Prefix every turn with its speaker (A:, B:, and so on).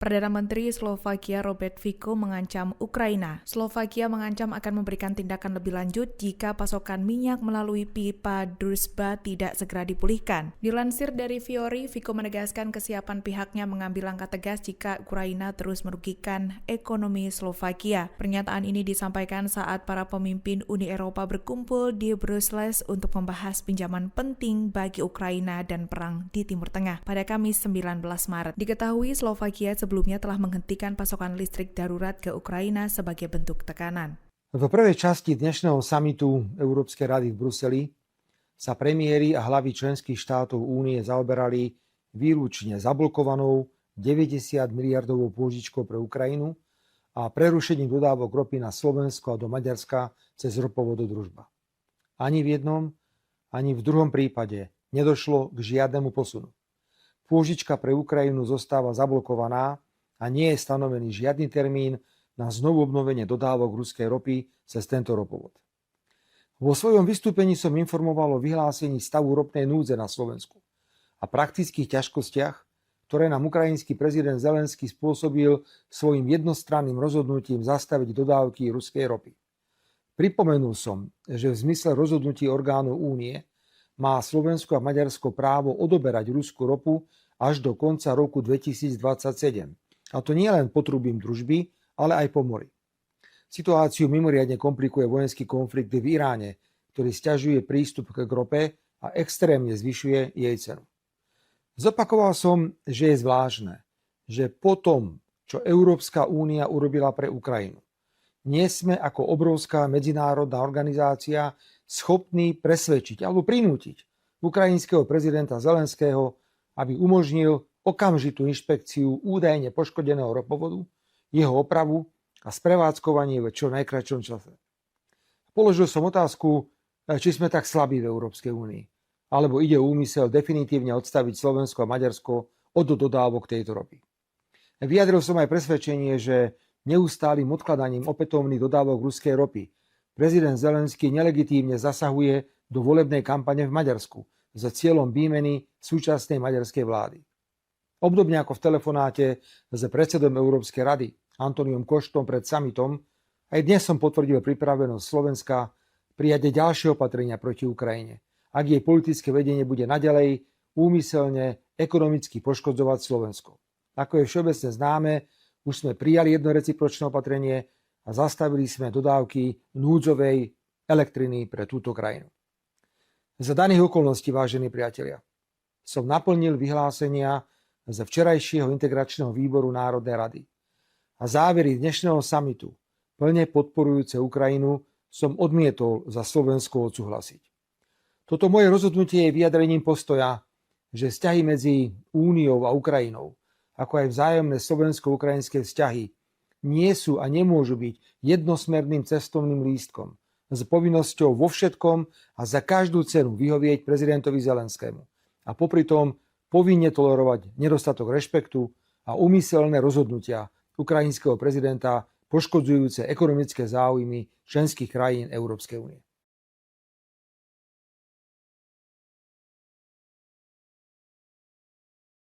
A: Perdana Menteri Slovakia Robert Fico mengancam Ukraina. Slovakia mengancam akan memberikan tindakan lebih lanjut jika pasokan minyak melalui pipa Druzhba tidak segera dipulihkan. Dilansir dari Fiori, Fico menegaskan kesiapan pihaknya mengambil langkah tegas jika Ukraina terus merugikan ekonomi Slovakia. Pernyataan ini disampaikan saat para pemimpin Uni Eropa berkumpul di Brussels untuk membahas pinjaman penting bagi Ukraina dan perang di Timur Tengah pada Kamis 19 Maret. Diketahui Slovakia sebelumnya telah menghentikan pasokan listrik darurat ke Ukrajina sebagai bentuk tekanan.
B: V prvej časti dnešného samitu Európskej rady v Bruseli sa premiéri a hlavy členských štátov únie zaoberali výlučne zablokovanou 90 miliardovou pôžičkou pre Ukrajinu a prerušením dodávok ropy na Slovensko a do Maďarska cez ropovod Družba. Ani v jednom, ani v druhom prípade nedošlo k žiadnemu posunu. Pôžička pre Ukrajinu zostáva zablokovaná a nie je stanovený žiadny termín na znovu obnovenie dodávok ruskej ropy cez tento ropovod. Vo svojom vystúpení som informoval o vyhlásení stavu ropnej núdze na Slovensku a praktických ťažkostiach, ktoré nám ukrajinský prezident Zelenský spôsobil svojim jednostranným rozhodnutím zastaviť dodávky ruskej ropy. Pripomenul som, že v zmysle rozhodnutí orgánov únie má Slovensko a Maďarsko právo odoberať ruskú ropu až do konca roku 2027. A to nie len potrubím Družby, ale aj po mori. Situáciu mimoriadne komplikuje vojenský konflikt v Iráne, ktorý sťažuje prístup k rope a extrémne zvyšuje jej cenu. Zopakoval som, že je zvláštne, že po tom, čo Európska únia urobila pre Ukrajinu, nie sme ako obrovská medzinárodná organizácia schopní presvedčiť alebo prinútiť ukrajinského prezidenta Zelenského, aby umožnil okamžitú inšpekciu údajne poškodeného ropovodu, jeho opravu a sprevádzkovanie v čo najkratšom čase. Položil som otázku, či sme tak slabí v Európskej únii, alebo ide o úmysel definitívne odstaviť Slovensko a Maďarsko od dodávok tejto ropy. Vyjadril som aj presvedčenie, že neustálym odkladaním opätovných dodávok ruskej ropy prezident Zelenský nelegitímne zasahuje do volebnej kampane v Maďarsku s cieľom výmeny súčasnej maďarskej vlády. Obdobne ako v telefonáte s predsedom Európskej rady Antoniom Koštom pred summitom, aj dnes som potvrdil pripravenosť Slovenska prijať ďalšie opatrenia proti Ukrajine, ak jej politické vedenie bude naďalej úmyselne ekonomicky poškodzovať Slovensko. Ako je všeobecne známe, už sme prijali jedno recipročné opatrenie a zastavili sme dodávky núdzovej elektriny pre túto krajinu. Za daných okolností, vážení priatelia, som naplnil vyhlásenia z včerajšieho integračného výboru Národnej rady a závery dnešného samitu, plne podporujúce Ukrajinu, som odmietol za Slovensko odsúhlasiť. Toto moje rozhodnutie je vyjadrením postoja, že vzťahy medzi Úniou a Ukrajinou, ako aj vzájomné slovensko-ukrajinské vzťahy, nie sú a nemôžu byť jednosmerným cestovným lístkom s povinnosťou vo všetkom a za každú cenu vyhovieť prezidentovi Zelenskému a popri tom povinne tolerovať nedostatok rešpektu a úmyselné rozhodnutia ukrajinského prezidenta poškodzujúce ekonomické záujmy členských krajín Európskej únie.